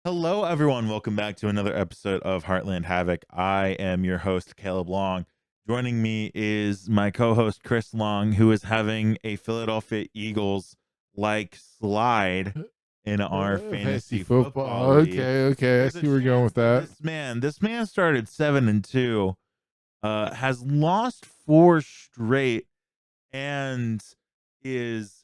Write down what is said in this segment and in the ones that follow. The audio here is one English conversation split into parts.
Hello, everyone. Welcome back to another episode of Heartland Havoc. I am your host, Caleb Long. Joining me is my co host, Chris Long, who is having a Philadelphia Eagles like slide in our Fantasy fantasy football. football league. Okay. I There's a see where we're going chance with that that. this man started 7-2, has lost four straight, and is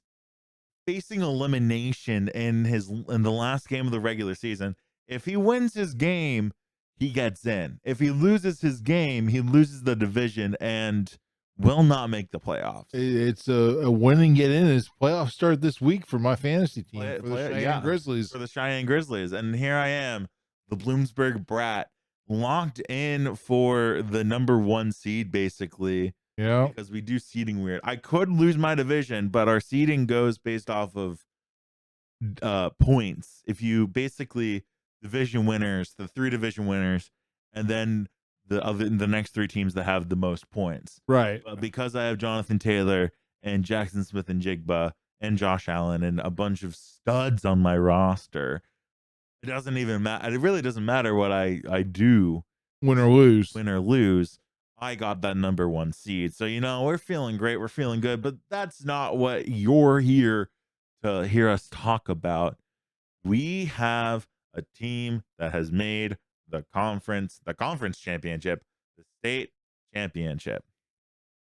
facing elimination in the last game of the regular season. If he wins his game, he gets in. If he loses his game, he loses the division and will not make the playoffs. It's a win and get in. It's playoffs start this week for my fantasy team for the Cheyenne Yeah, Grizzlies. for the Cheyenne Grizzlies. And here I am, the Bloomsburg Brat, locked in for the number one seed, basically, Yeah. because we do seeding weird. I could lose my division, but our seeding goes based off of points. If you basically division winners, the three division winners, and then the next three teams that have the most points. Right. But because I have Jonathan Taylor and Jackson Smith and Jigba and Josh Allen and a bunch of studs on my roster, it doesn't even matter. It really doesn't matter what I do, Win or lose. win or lose. I got that number one seed. So, we're feeling great. We're feeling good, but that's not what you're here to hear us talk about. We have a team that has made the conference championship, the state championship.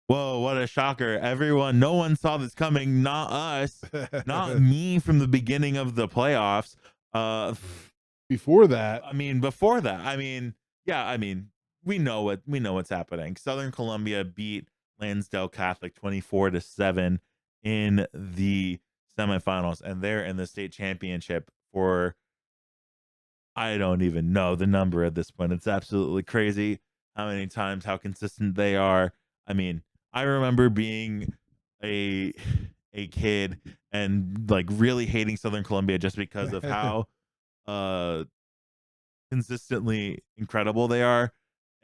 Whoa, what a shocker. Everyone, no one saw this coming. Not us, not me from the beginning of the playoffs. Before that, Before that, we know what's happening. Southern Columbia beat Lansdale Catholic 24-7 in the semifinals, and they're in the state championship for, I don't even know the number at this point. It's absolutely crazy how many times, how consistent they are. I remember being a kid and like really hating Southern Columbia just because of how consistently incredible they are.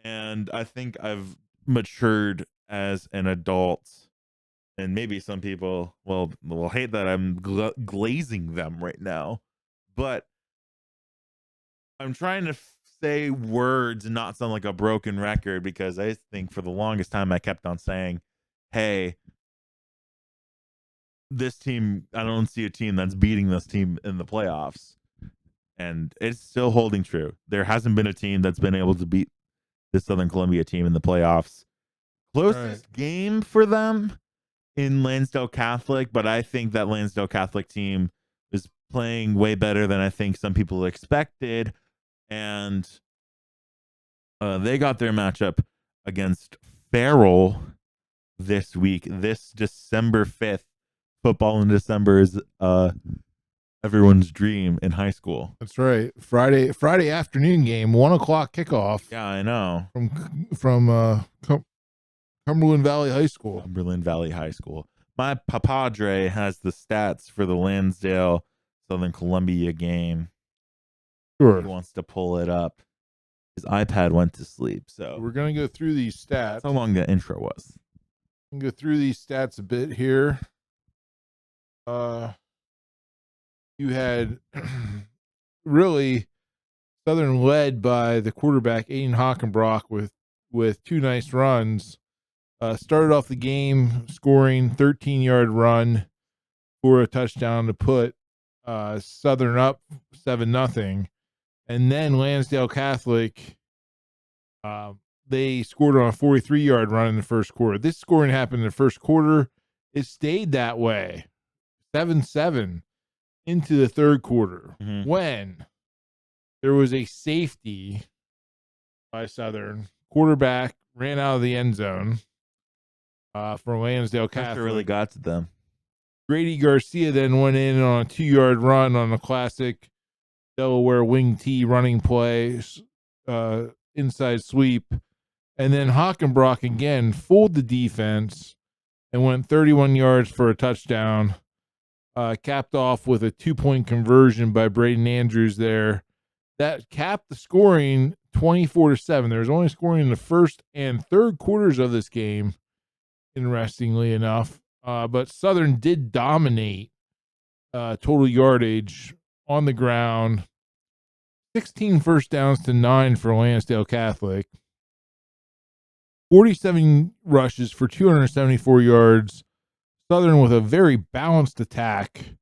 And I think I've matured as an adult, and maybe some people will hate that I'm glazing them right now, but I'm trying to say words and not sound like a broken record, because I think for the longest time I kept on saying, hey, this team, I don't see a team that's beating this team in the playoffs. And it's still holding true. There hasn't been a team that's been able to beat the Southern Columbia team in the playoffs. Closest game for them in Lansdale Catholic, but I think that Lansdale Catholic team is playing way better than I think some people expected. And they got their matchup against Farrell this week. This December 5th, football in December is everyone's dream in high school. That's right. Friday afternoon game, 1:00 kickoff. Yeah, I know. From Cumberland Valley High School. Cumberland Valley High School. My papadre has the stats for the Lansdale Southern Columbia game. Sure. He wants to pull it up. His iPad went to sleep, so we're gonna go through these stats. That's how long the intro was. We can go through these stats a bit here. You had really Southern led by the quarterback Aiden Hockenbrock with two nice runs. Started off the game scoring 13-yard run for a touchdown to put Southern up 7-0, and then Lansdale Catholic they scored on a 43-yard run in the first quarter. This scoring happened in the first quarter. It stayed that way, 7-7 into the third quarter, when there was a safety by Southern. Quarterback ran out of the end zone for Lansdale Catholic. That really got to them. Grady Garcia then went in on a 2-yard run on a classic Delaware wing T running play, inside sweep. And then Hockenbrock again fooled the defense and went 31 yards for a touchdown. Capped off with a 2-point conversion by Braden Andrews there. That capped the scoring 24-7. There was only scoring in the first and third quarters of this game, interestingly enough. But Southern did dominate total yardage on the ground. 16 first downs to 9 for Lansdale Catholic. 47 rushes for 274 yards. Southern with a very balanced attack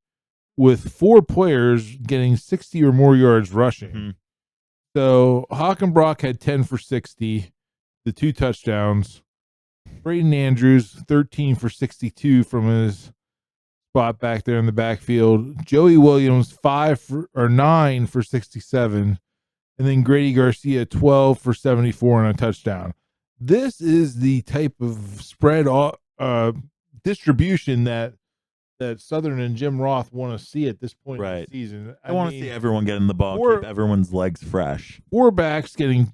with 4 players getting 60 or more yards rushing. Mm-hmm. So Hockenbrock had 10 for 60, the 2 touchdowns. Braden Andrews, 13 for 62 from his spot back there in the backfield. Joey Williams, 9 for 67. And then Grady Garcia, 12 for 74 and a touchdown. This is the type of spread distribution that Southern and Jim Roth want to see at this point in the season. I want to see everyone get in the ball, keep everyone's legs fresh. 4 backs getting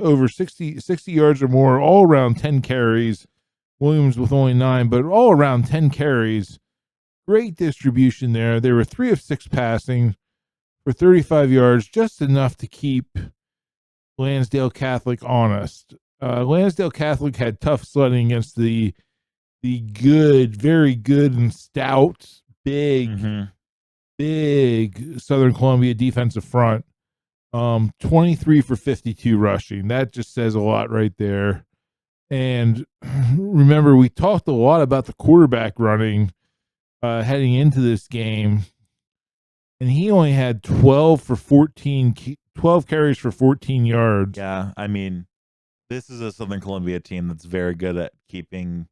over 60 yards or more, all around 10 carries. Williams with only 9, but all around 10 carries. Great distribution there. They were 3 of 6 passing for 35 yards, just enough to keep Lansdale Catholic honest. Lansdale Catholic had tough sledding against the good, very good and stout, big Southern Columbia defensive front. 23 for 52 rushing. That just says a lot right there. And remember, we talked a lot about the quarterback running heading into this game. And he only had 12 carries for 14 yards. Yeah, I mean, this is a Southern Columbia team that's very good at keeping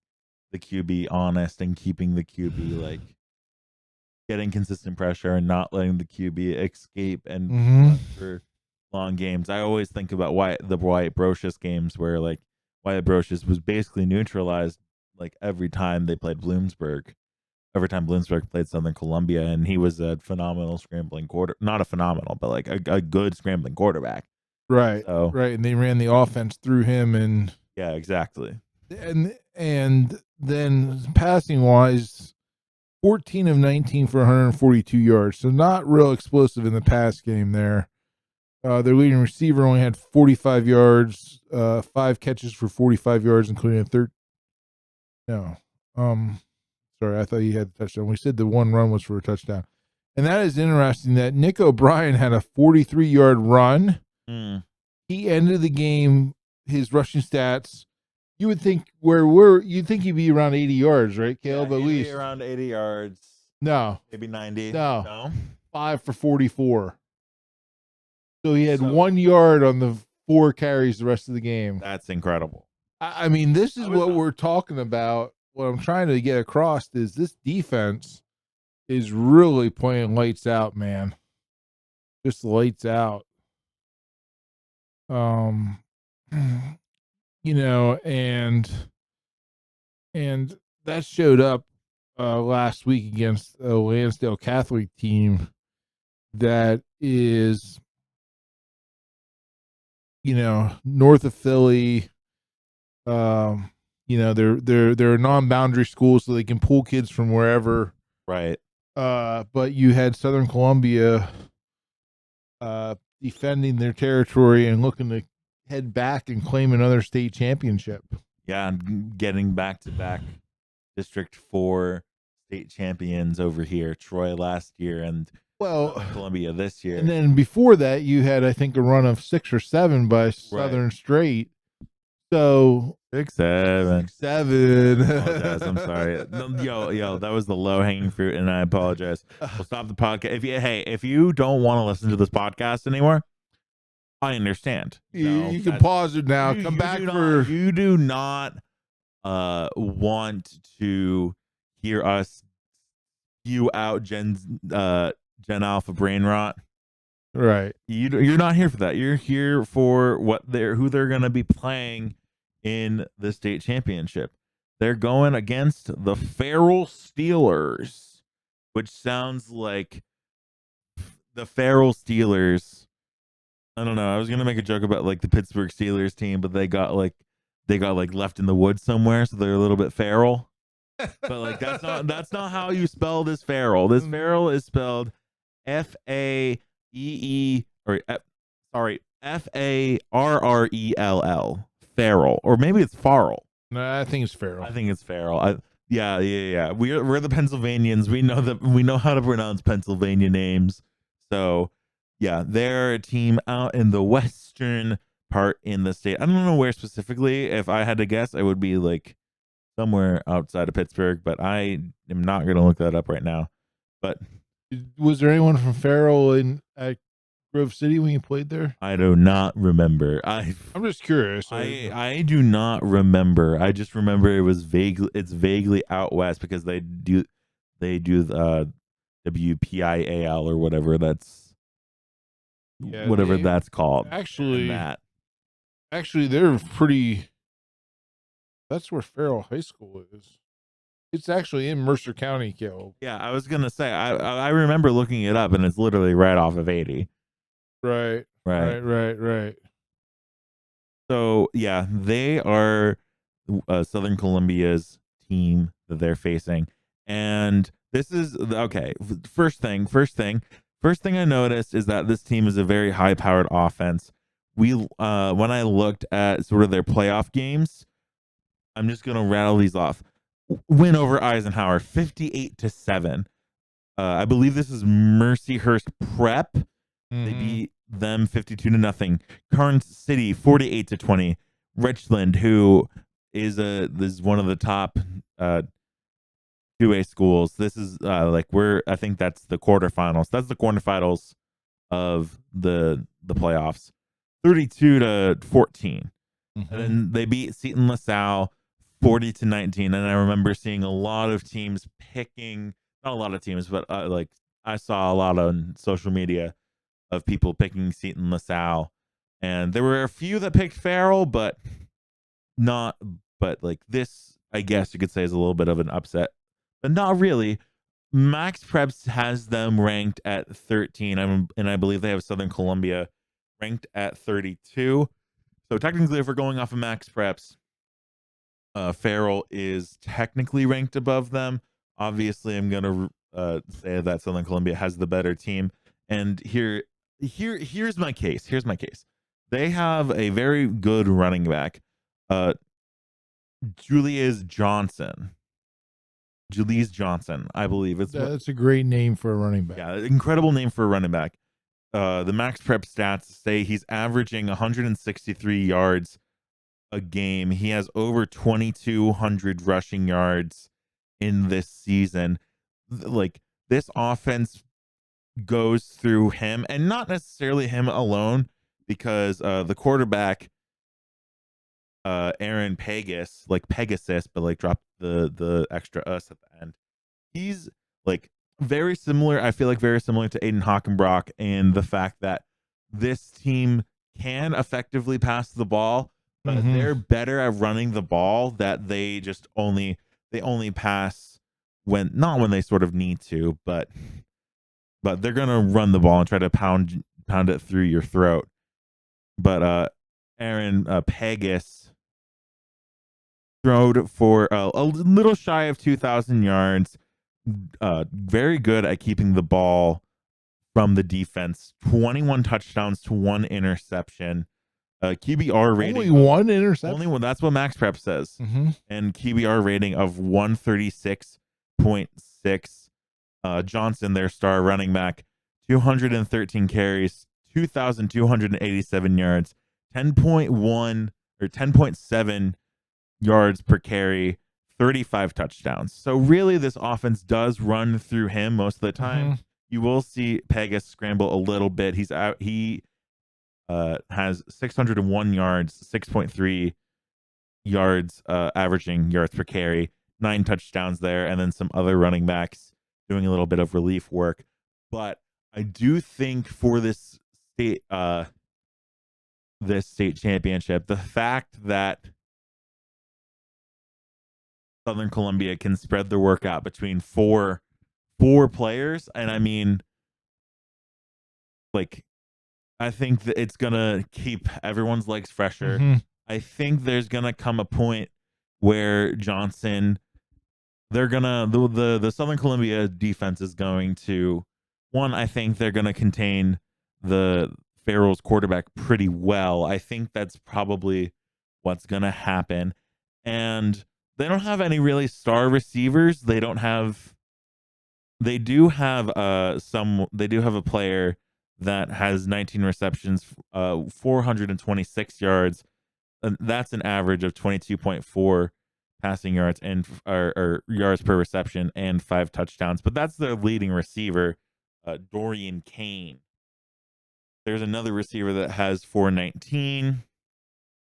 the QB honest and keeping the QB like getting consistent pressure and not letting the QB escape and run for long games. I always think about the Wyatt Brocious games where like Wyatt Brocious was basically neutralized like every time they played Bloomsburg. Every time Bloomsburg played Southern Columbia, and he was a phenomenal scrambling not a phenomenal, but like a good scrambling quarterback. Right. So, right. And they ran the offense through him and yeah, exactly. And then passing wise, 14 of 19 for 142 yards. So not real explosive in the pass game there. Their leading receiver only had 45 yards, 5 catches for 45 yards, including a third. No. Sorry, I thought he had a touchdown. We said the one run was for a touchdown. And that is interesting that Nick O'Brien had a 43-yard run. He ended the game, his rushing stats. You would think you'd think he'd be around 80 yards, right, Caleb? Yeah, at least around 80 yards. No. Maybe 90. No. 5 for 44. So he had 1 yard on the 4 carries the rest of the game. That's incredible. I mean, this is what we're talking about. What I'm trying to get across is this defense is really playing lights out, man. Just lights out. And that showed up last week against a Lansdale Catholic team that is, north of Philly. They're a non-boundary school, so they can pull kids from wherever. Right. But you had Southern Columbia defending their territory and looking to head back and claim another state championship. Yeah, and getting back-to-back District 4 state champions over here. Troy last year and Columbia this year. And then before that, you had, I think, a run of 6 or 7 by Southern Straight. So 6-7. 6-7. I'm sorry. Yo, that was the low-hanging fruit, and I apologize. We'll stop the podcast. If you don't want to listen to this podcast anymore, I understand. You can pause it now. Come back You do not want to hear us spew out Gen Alpha brain rot. Right. You're not here for that. You're here for who they're going to be playing in the state championship. They're going against the Farrell Steelers, which sounds like the Farrell Steelers. I don't know. I was gonna make a joke about like the Pittsburgh Steelers team, but they got left in the woods somewhere, so they're a little bit feral. But like that's not how you spell this Farrell. This Farrell is spelled Farrell. Farrell, or maybe it's Farrell. No, I think it's Farrell. I think it's Farrell. Yeah. We're the Pennsylvanians. We know how to pronounce Pennsylvania names. So Yeah, they're a team out in the western part in the state. I don't know where specifically. If I had to guess, it would be like somewhere outside of Pittsburgh, but I am not going to look that up right now. But Was there anyone from Farrell in at Grove City when you played there? I do not remember. I'm just curious. I do not remember. I just remember it was vaguely, it's vaguely out west because they do WPIAL or whatever Yeah, that's called. actually, And that they're pretty. That's where Farrell High School is. It's actually in Mercer County, Caleb. Yeah, I was gonna say I remember looking it up and it's literally right off of 80. Right. Right. Right. So yeah, they are Southern Columbia's team that they're facing, and this is okay. First thing I noticed is that this team is a very high-powered offense. When I looked at sort of their playoff games, I'm just gonna rattle these off. Win over Eisenhower, 58-7. I believe this is Mercyhurst Prep. They beat them 52-0. Carnes City 48-20. Richland, who is one of the top 2A schools. This is I think that's the quarterfinals. That's the quarterfinals of the playoffs. 32-14. And then they beat Seton LaSalle 40-19. And I remember seeing a lot of teams picking, not a lot of teams, but I saw a lot on social media of people picking Seton LaSalle. And there were a few that picked Farrell, but like this, I guess you could say, is a little bit of an upset, but not really. Max Preps has them ranked at 13, and I believe they have Southern Columbia ranked at 32. So technically, if we're going off of Max Preps, Farrell is technically ranked above them. Obviously, I'm gonna say that Southern Columbia has the better team. And here's my case. Here's my case. They have a very good running back, Julius Johnson. I believe That's a great name for a running back. Yeah, incredible name for a running back. The Max Prep stats say he's averaging 163 yards a game. He has over 2,200 rushing yards in this season. Like, this offense goes through him, and not necessarily him alone, because the quarterback, Aaron Pegasus, but like dropped the extra us at the end. He's like very similar. I feel like very similar to Aiden Hockenbrock in the fact that this team can effectively pass the ball, but they're better at running the ball. That they only pass when they sort of need to, but they're gonna run the ball and try to pound it through your throat. But Aaron Pegasus throwed for a little shy of 2,000 yards. Very good at keeping the ball from the defense. 21 touchdowns to 1 interception. QBR rating only one interception. Only one. That's what Max Prep says. And QBR rating of 136.6. Johnson, their star running back, 213 carries, 2,287 yards, 10.1 or 10.7 yards per carry, 35 touchdowns. So really, this offense does run through him most of the time. You will see Pegasus scramble a little bit. He has 601 yards, 6.3 yards averaging yards per carry, 9 touchdowns there, and then some other running backs doing a little bit of relief work. But I do think for this state championship, the fact that Southern Columbia can spread their work out between four players, and I mean, like, I think that it's gonna keep everyone's legs fresher. I think there's gonna come a point where Johnson, they're gonna the Southern Columbia defense is going to, I think they're gonna contain the Farrell's quarterback pretty well. I think that's probably what's gonna happen. And they don't have any really star receivers. They do have a player that has 19 receptions, 426 yards. And that's an average of 22.4 passing yards and or yards per reception and 5 touchdowns. But that's their leading receiver, Dorian Kane. There's another receiver that has 419.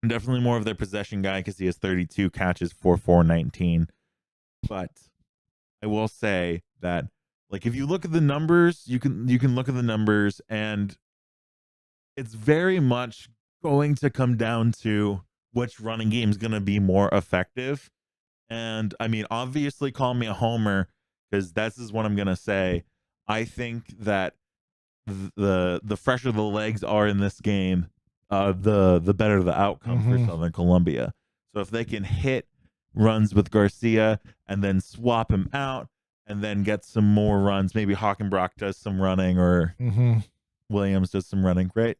Definitely more of their possession guy because he has 32 catches for 419. But I will say that, like, if you look at the numbers, you can look at the numbers, and it's very much going to come down to which running game is going to be more effective. And I mean, obviously, call me a homer because this is what I'm going to say. I think that the fresher the legs are in this game, the better the outcome for Southern Columbia. So if they can hit runs with Garcia and then swap him out and then get some more runs, maybe Hockenbrock does some running or Williams does some running. Great.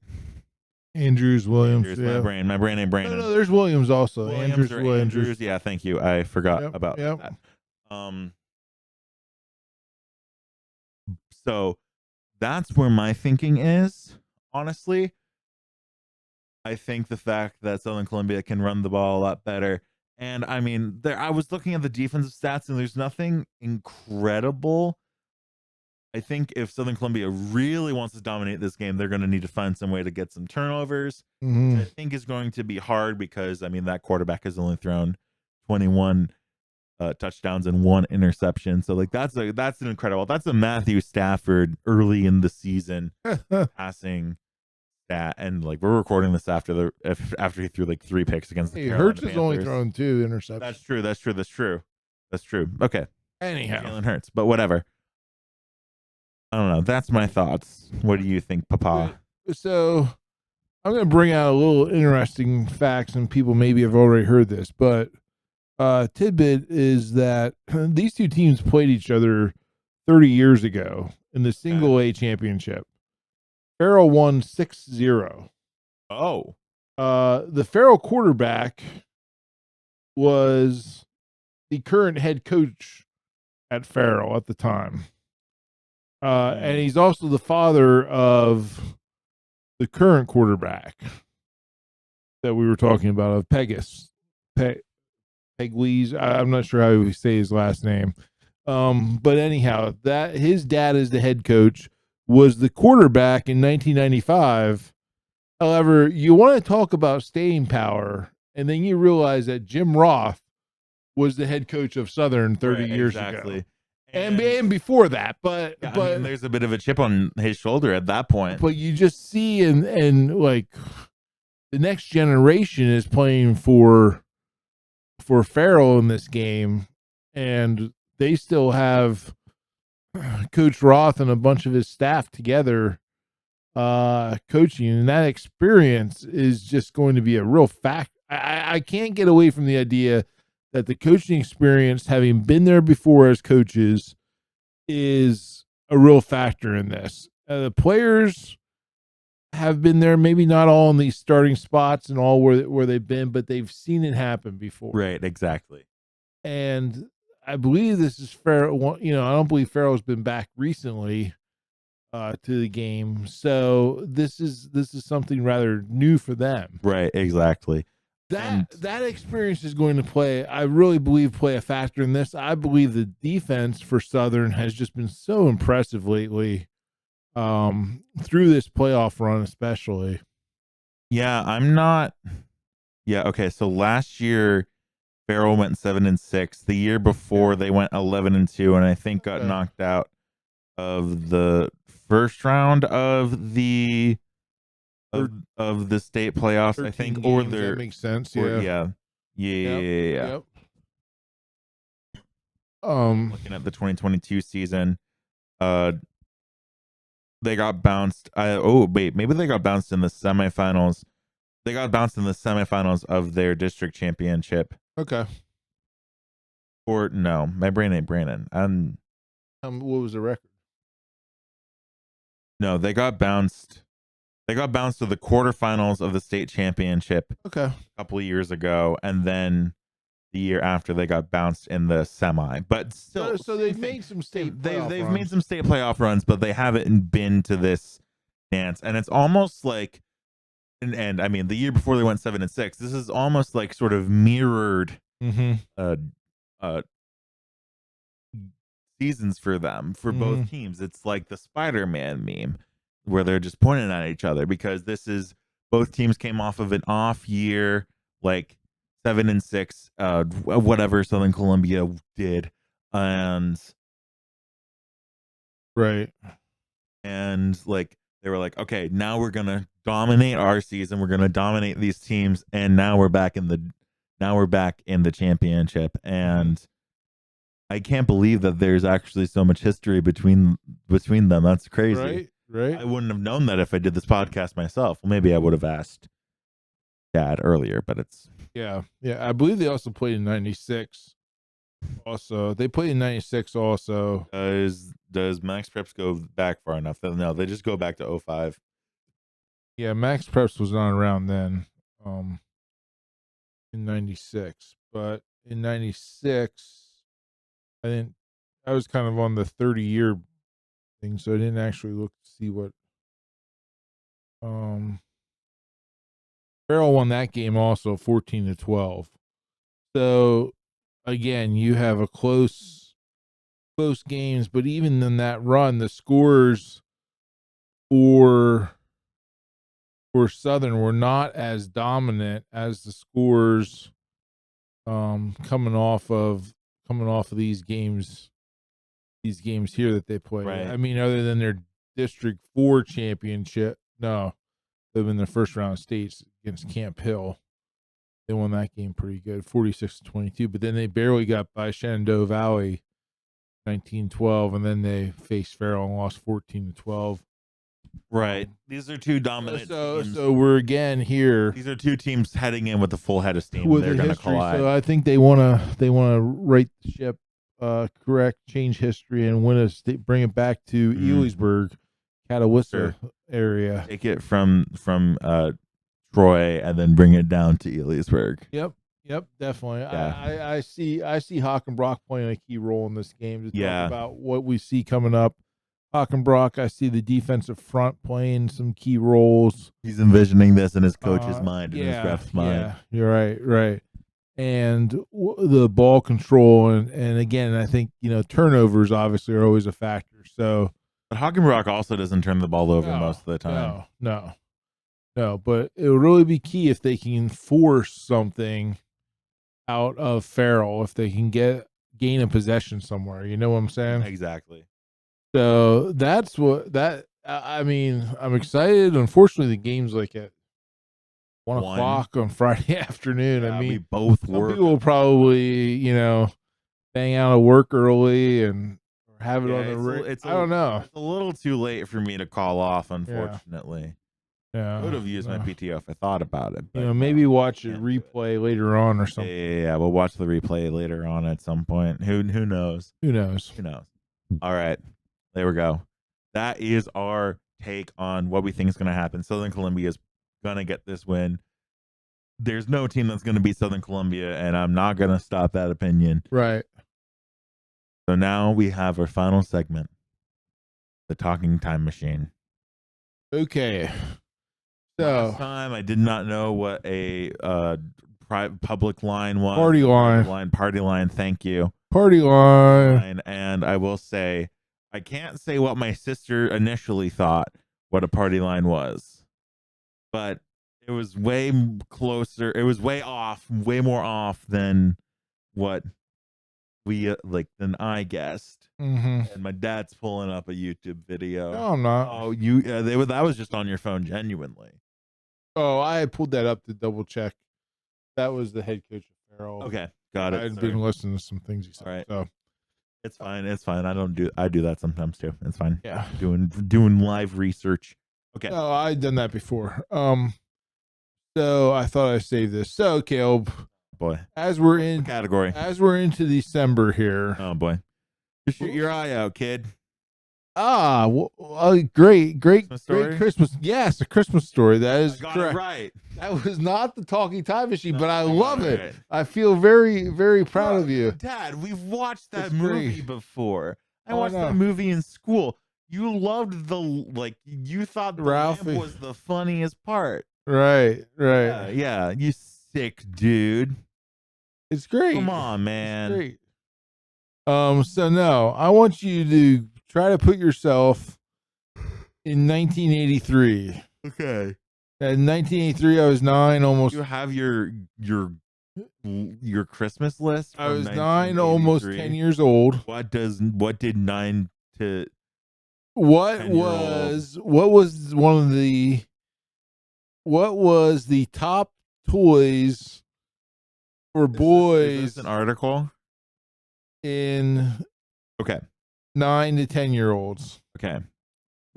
Williams. Yeah. My brain ain't braining. No, there's Williams also. Andrews. Yeah, thank you. I forgot about that. So that's where my thinking is, honestly. I think the fact that Southern Columbia can run the ball a lot better. And I mean, I was looking at the defensive stats, and there's nothing incredible. I think if Southern Columbia really wants to dominate this game, they're going to need to find some way to get some turnovers, which I think is going to be hard because, I mean, that quarterback has only thrown 21 touchdowns and 1 interception. So, like, that's an incredible. That's a Matthew Stafford early in the season passing stat. And, like, we're recording this after he threw like 3 picks against the Carolina Hurts has Panthers. only thrown 2 interceptions. That's true. Okay. Anyhow, Jalen Hurts, but whatever. I don't know. That's my thoughts. What do you think, Papa? So I'm going to bring out a little interesting facts, and people maybe have already heard this, but tidbit is that these two teams played each other 30 years ago in the single A championship. Farrell won 6-0. Oh. The Farrell quarterback was the current head coach at Farrell at the time. And he's also the father of the current quarterback that we were talking about, of Pegas. Pegues. I'm not sure how we say his last name. But anyhow, that his dad is the head coach, was the quarterback in 1995. However, you want to talk about staying power, and then you realize that Jim Roth was the head coach of Southern 30 years ago. And before that, but I mean, there's a bit of a chip on his shoulder at that point. But you just see, and like, the next generation is playing for Farrell in this game, and they still have Coach Roth and a bunch of his staff together coaching, and that experience is just going to be a real fact. I can't get away from the idea that the coaching experience, having been there before as coaches, is a real factor in this. The players have been there, maybe not all in these starting spots and all where they've been, but they've seen it happen before. Right, exactly. And I believe this is Farrell. I don't believe Farrell's been back recently to the game, so this is something rather new for them. Right, exactly. That experience is going to play, I really believe, play a factor in this. I believe the defense for Southern has just been so impressive lately, through this playoff run, especially. Yeah, okay. So last year, Farrell went 7-6. The year before, they went 11-2, and I think got knocked out of the first round of the state playoffs, I think, or that makes sense. Yeah. Yep. Looking at the 2022 season, they got bounced. Maybe they got bounced in the semifinals. They got bounced in the semifinals of their district championship. Okay. Or no, my brain ain't braining. What was the record? No, they got bounced. They got bounced to the quarterfinals of the state championship. Okay. A couple of years ago, and then the year after they got bounced in the semi. But still, so they've made some state. They've made some state playoff runs, but they haven't been to this dance, and it's almost like, and I mean, the year before they went 7-6, this is almost like sort of mirrored uh, uh, seasons for them, for both teams. It's like the Spider-Man meme where they're just pointing at each other, because this is, both teams came off of an off year, like 7-6, whatever Southern Columbia did, and Right. and like they were like, okay, now we're gonna dominate our season, we're gonna dominate these teams, and now we're back in the championship. And I can't believe that there's actually so much history between them. That's crazy. Right. I wouldn't have known that if I did this podcast myself. Well, maybe I would have asked Dad earlier, but it's Yeah. I believe they also played in '96. Also, they played in '96. Also, does Max Preps go back far enough? No, they just go back to 05. yeah, Max Preps was not around then. In '96, but in '96, I was kind of on the 30-year thing, so I didn't actually look to see what. Farrell won that game also 14-12. So again, you have a close games, but even in that run, the scores for Southern were not as dominant as the scores coming off of these games here that they played. Right. I mean, other than their District 4 championship, no, they've been the first round of states against Camp Hill. They won that game pretty good, 46-22. But then they barely got by Shenandoah Valley, 19-12, and then they faced Farrell and lost 14-12. Right. These are two dominant teams. So we're again here. These are two teams heading in with a full head of steam. They're going to collide. So I think they want to right the ship, correct, change history, and bring it back to Elysburg, Catawissa area. Take it from Troy and then bring it down to Elysburg. Yep, definitely. Yeah. I see Hockenbrock playing a key role in this game to Yeah. talk about what we see coming up. Hockenbrock, I see the defensive front playing some key roles. He's envisioning this in his coach's mind, in his ref's mind. Yeah, you're right. And the ball control, and again, I think, turnovers obviously are always a factor. So, but Hockenbrock also doesn't turn the ball over most of the time. No. But it would really be key if they can force something out of Farrell, if they can gain a possession somewhere. You know what I'm saying? Exactly. So that's I mean, I'm excited. Unfortunately, the game's like at 1 o'clock on Friday afternoon. Yeah, I mean, we both some work. people will probably, bang out of work early and have it on the radio. I don't know. It's a little too late for me to call off, unfortunately. Yeah. I would have used my PTO if I thought about it. But maybe watch a replay later on or something. Yeah, we'll watch the replay later on at some point. Who knows? Who knows? All right. There we go. That is our take on what we think is going to happen. Southern Columbia is going to get this win. There's no team that's going to beat Southern Columbia, and I'm not going to stop that opinion. Right. So now we have our final segment, the Talking Time Machine. Okay. So last time I did not know what a public line was. Party line. Party line. Thank you. Party line. And I will say, I can't say what my sister initially thought what a party line was, but it was way closer. It was way more off than what than I guessed. Mm-hmm. And my dad's pulling up a YouTube video. No, I'm not. Oh, that was just on your phone, genuinely. Oh, I had pulled that up to double check. That was the head coach of Farrell. Okay, got it. I had been listening to some things he said. All right. So it's fine. I do that sometimes too. It's fine. Yeah. Doing live research. Okay. No, I'd done that before. So I thought I saved this. So Caleb, boy, as we're in category, as we're into December here. Oh boy, just shoot your eye out, kid. Great story? Christmas. Yes, a Christmas story. That is got correct. It right. That was not the Talking Time Machine, but I love it. Right. I feel very, very proud of you. Dad, we've watched that movie before. I watched that movie in school. You loved you thought the Ralphie. lamp was the funniest part. Right. Yeah, you sick dude. It's great. Come on, It's man. great. So no, I want you to try to put yourself in 1983. Okay. In 1983, I was 9, almost. You have your Christmas list. I from was 9, almost 10 1983. years old. What did 9 to What 10-year-old was the top toys for Is boys this an article? in Okay. 9 to 10-year-olds? Okay.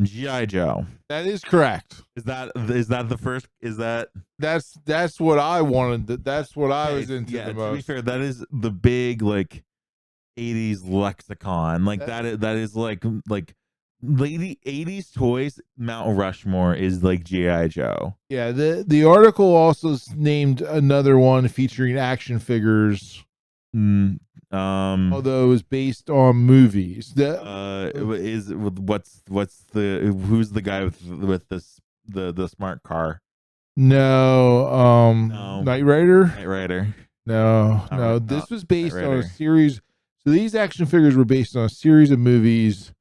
G.I. Joe. That is correct. Is that the first? Is that? That's what I wanted. That's what I was into Yeah, the to most. be fair, that is the big 80s lexicon. That is like lady 80s toys. Mount Rushmore is G.I. Joe. Yeah, the article also named another one featuring action figures. Although it was based on movies. Who's the guy with the smart car? No, No. Knight Rider. Knight Rider. No. This was based on a series. So these action figures were based on a series of movies,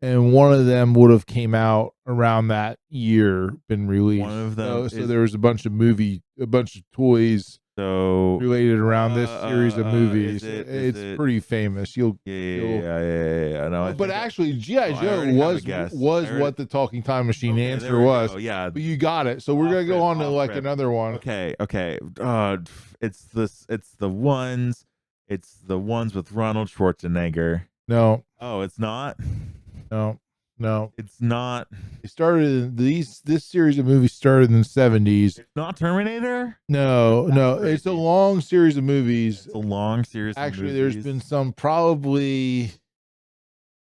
and one of them would have came out around that year, been released. One of them. So there was a bunch of toys related around this series of movies. It's pretty famous. Yeah. No, but actually, G.I. Joe was what the talking time machine answer was. Yeah, but you got it. So we're gonna go on to another one. Okay. It's the ones with Ronald Schwarzenegger. No. Oh, it's not. No, it's not. It started this series of movies started in the 70s. It's not Terminator? No. It's a long series of movies. It's a long series Actually, of movies. there's been some probably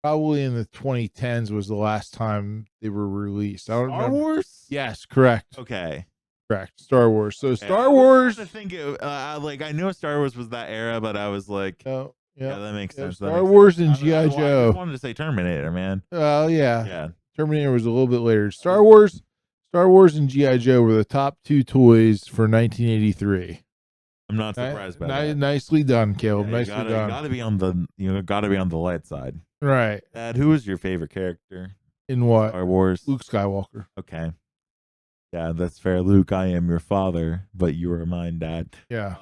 in the 2010s was the last time they were released. I don't remember. Star Wars? Yes, correct. Okay. Correct. Star Wars. So Okay. Star Wars. I think I knew Star Wars was that era, but I was like, oh, yeah, that makes sense. Star Wars and G.I. Joe. I just wanted to say Terminator, man. Oh yeah. Yeah. Terminator was a little bit later. Star Wars and G.I. Joe were the top 2 toys for 1983. I'm not surprised by that. Nicely done, Caleb. Yeah, nicely done. Gotta be on the light side. Right. Dad, who was your favorite character in what? Star Wars? Luke Skywalker. Okay. Yeah, that's fair. Luke, I am your father, but you are mine, Dad. Yeah.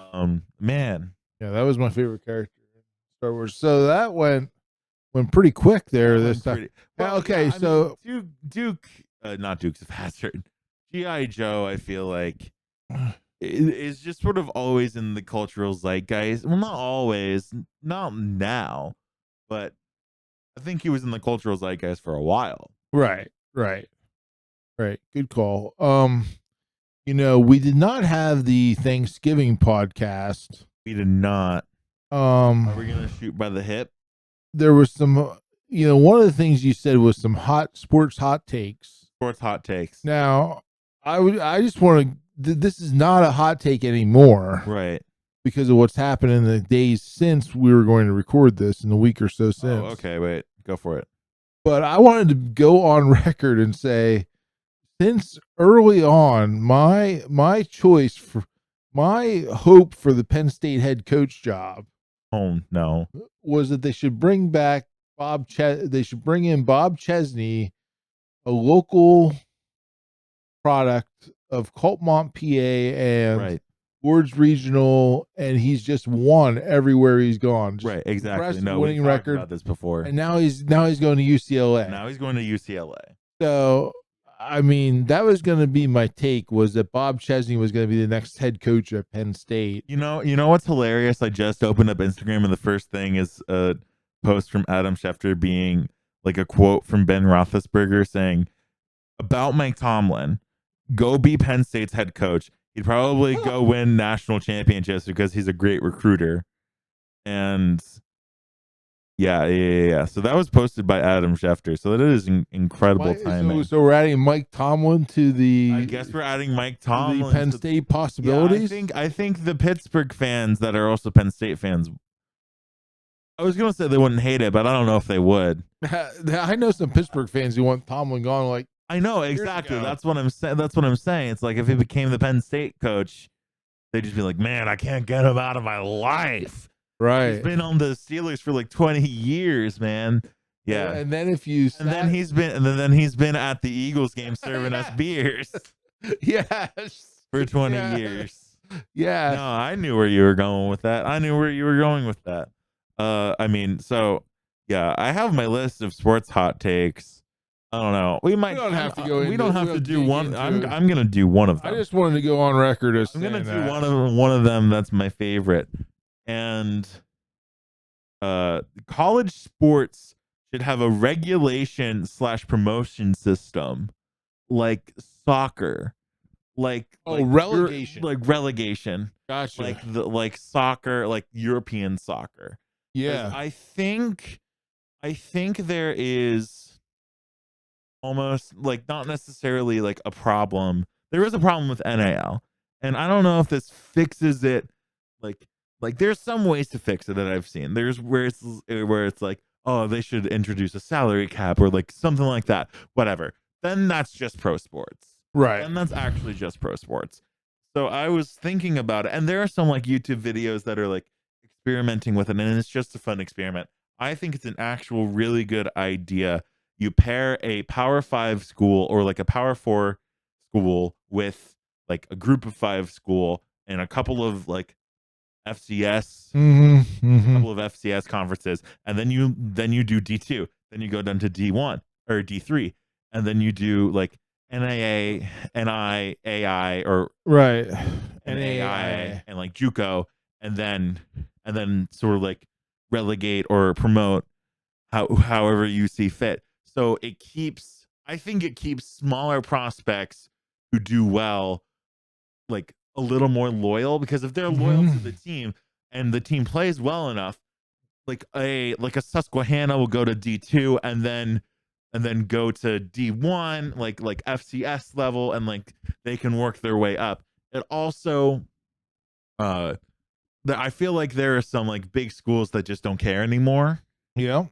Man. Yeah, that was my favorite character in Star Wars. So that went pretty quick there this time. Well, okay, yeah, so not Duke's Bastard. G.I. Joe, I feel like is just sort of always in the cultural zeitgeist. Well, not always, not now, but I think he was in the cultural zeitgeist for a while. Right. Good call. We did not have the Thanksgiving podcast. We did not. Are we gonna shoot by the hip? There was some, one of the things you said was some sports hot takes. Sports hot takes. Now, I just want to. This is not a hot take anymore, right? Because of what's happened in the days since we were going to record this, in the week or so since. Oh, okay, wait, go for it. But I wanted to go on record and say, since early on, my choice for my hope for the Penn State head coach job. Oh no! Was that they should bring back they should bring in Bob Chesney, a local product of Coltmont, PA, and Ward's Regional, and he's just won everywhere he's gone. Right, exactly. No, winning record about this before, and now he's going to UCLA. Now he's going to UCLA. So, I mean, that was going to be my take, was that Bob Chesney was going to be the next head coach at Penn State. You know what's hilarious? I just opened up Instagram, and the first thing is a post from Adam Schefter being like a quote from Ben Roethlisberger saying about Mike Tomlin, go be Penn State's head coach. He'd probably go win national championships because he's a great recruiter. And yeah. So that was posted by Adam Schefter. So that is incredible timing. So we're adding Mike Tomlin to the. I guess we're adding Mike Tomlin to the Penn State possibilities. Yeah, I think the Pittsburgh fans that are also Penn State fans I was gonna say they wouldn't hate it, but I don't know if they would. I know some Pittsburgh fans who want Tomlin gone. Like, I know years exactly. ago. That's what I'm saying. That's what I'm saying. It's like if he became the Penn State coach, they'd just be like, "Man, I can't get him out of my life." He's right. been on the Steelers for like 20 years, man. Yeah. And then if you And then he's been at the Eagles game serving us beers yes for 20 Yeah. years. Yeah. No, I knew where you were going with that. I knew where you were going with that. I mean, so yeah, I have my list of sports hot takes. I don't know. We might. We don't have to go. We don't have to do one. I'm it. gonna do one of them. I just wanted to go on record as I'm gonna saying do that. one of them. That's my favorite. And college sports should have a regulation / promotion system like soccer. Like relegation. like relegation. Gotcha. Like soccer, like European soccer. 'Cause Yeah. I think there is almost like not necessarily like a problem. There is a problem with NAL, and I don't know if this fixes it. Like there's some ways to fix it that I've seen. There's where it's like, oh, they should introduce a salary cap or like something like that. Whatever. Then that's just pro sports. Right. And that's actually just pro sports. So I was thinking about it, and there are some like YouTube videos that are like experimenting with it, and it's just a fun experiment. I think it's an actual really good idea. You pair a Power 5 school or like a Power 4 school with like a Group of 5 school and a couple of like FCS, couple of FCS conferences, and then you do D2, then you go down to D1 or D3, and then you do like NAA, NI, AI, or right, NAI, and like JUCO, and then sort of like relegate or promote however you see fit. So I think it keeps smaller prospects who do well like a little more loyal, because if they're loyal to the team and the team plays well enough, like a Susquehanna will go to D2 and then go to D1, like FCS level, and like they can work their way up. It also I feel like there are some like big schools that just don't care anymore. Yeah.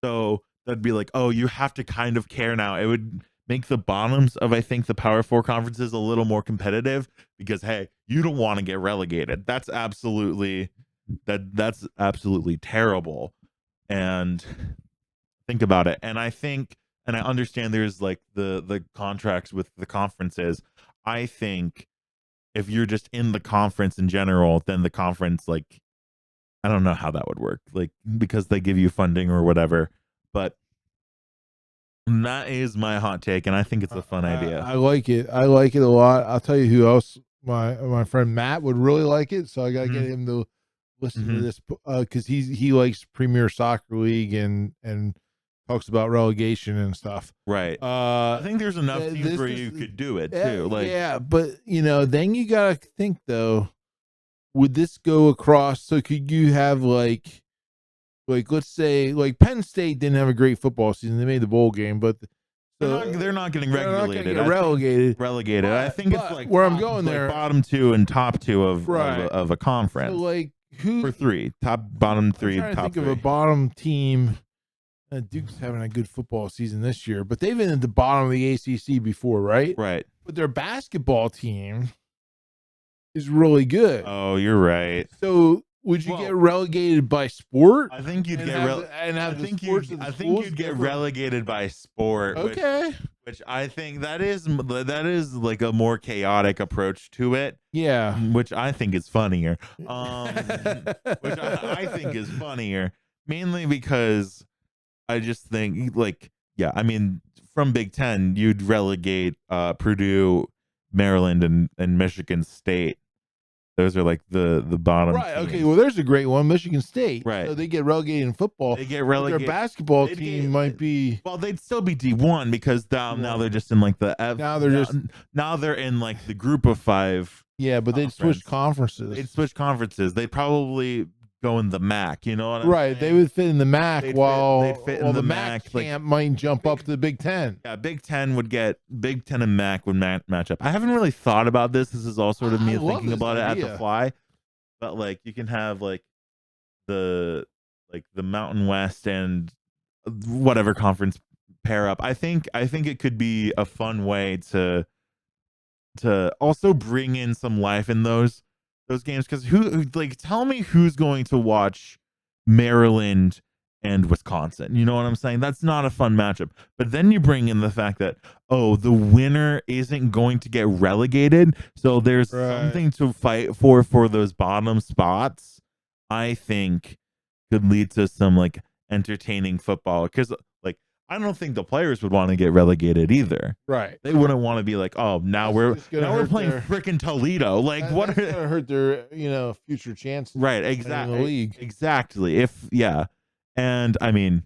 So that'd be like, oh, you have to kind of care now. It would make the bottoms of, I think, the Power 4 conferences a little more competitive, because hey, you don't want to get relegated. That's absolutely terrible. And think about it. And I think, and I understand there's like the contracts with the conferences. I think if you're just in the conference in general, then the conference, like, I don't know how that would work, like, because they give you funding or whatever. But that is my hot take, and I think it's a fun idea. I like it. I like it a lot. I'll tell you who else. My friend Matt would really like it, so I gotta get him to listen to this, because he likes Premier Soccer League and talks about relegation and stuff. Right. I think there's enough teams where you could do it too. Like, yeah, but then you gotta think though, would this go across? So could you have like let's say like Penn State didn't have a great football season. They made the bowl game, but they're not getting relegated. Relegated. I think it's like where I'm going there, bottom 2 and top 2 of a conference. So like who for 3, top, bottom 3, I'm trying top to think 3. of a bottom team. Duke's having a good football season this year, but they've been at the bottom of the ACC before, right? Right. But their basketball team is really good. Oh, you're right. So would you get relegated by sport? I think you'd get relegated by sport. Okay. Which I think that is like a more chaotic approach to it. Yeah. Which I think is funnier. Which I think is funnier, mainly because I just think, like, yeah, I mean, from Big Ten, you'd relegate Purdue, Maryland, and Michigan State. Those are like the bottom. Right. teams. Okay. Well, there's a great one, Michigan State. Right. So they get relegated in football. They get relegated. Their basketball team might be. Well, they'd still be D1 because now they're just in like the F. Now they're in like the Group of 5. Yeah, but they'd switch conferences. They'd probably go in the MAC. You know what I'm saying? They would fit in the MAC they'd fit in the MAC camp might jump up to the Big Ten. Yeah, Big Ten and MAC would match up. I haven't really thought about this. This is all sort of me thinking about it at the fly. But like you can have like the like the Mountain West and whatever conference pair up. I think it could be a fun way to also bring in some life in those games, because like, tell me who's going to watch Maryland and Wisconsin? You know what I'm saying? That's not a fun matchup. But then you bring in the fact that, oh, the winner isn't going to get relegated, so there's something to fight for those bottom spots. I think could lead to some like entertaining football, because like I don't think the players would want to get relegated either. Right. They wouldn't want to be like, oh, now we're playing freaking Toledo. Like, what? That's gonna hurt their future chances. Right. In Exactly. the league. Exactly. And I mean,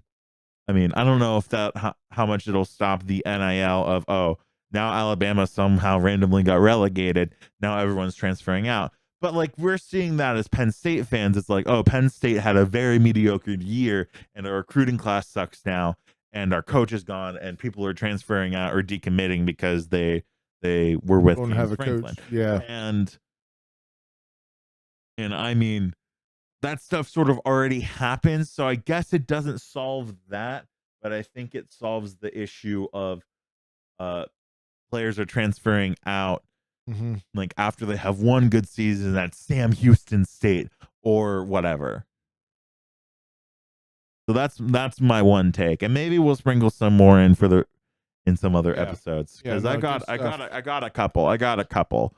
I don't know if that how much it'll stop the NIL of, oh, now Alabama somehow randomly got relegated. Now everyone's transferring out. But like, we're seeing that as Penn State fans. It's like, oh, Penn State had a very mediocre year and our recruiting class sucks now, and our coach is gone, and people are transferring out or decommitting because they were with Don't have a Franklin. coach. Yeah. And I mean, that stuff sort of already happens, so I guess it doesn't solve that, but I think it solves the issue of players are transferring out like after they have one good season at Sam Houston State or whatever. So that's my one take, and maybe we'll sprinkle some more in some other episodes, because I got a couple. I got a couple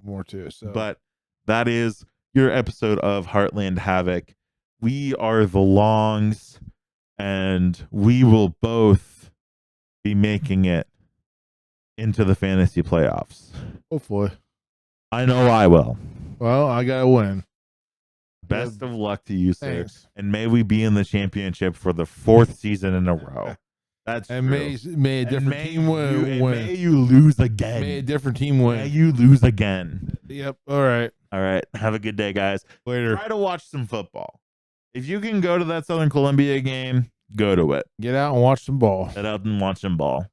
more too. So, but that is your episode of Heartland Havoc. We are the Longs, and we will both be making it into the fantasy playoffs. Hopefully. I know I will. Well, I gotta win. Best of luck to you, sir. Thanks. And may we be in the championship for the 4th season in a row. That's and true. May a different team win. May you lose again. May a different team win. May you lose again. Yep. All right. Have a good day, guys. Later. Try to watch some football. If you can go to that Southern Columbia game, go to it. Get out and watch some ball. Get out and watch some ball.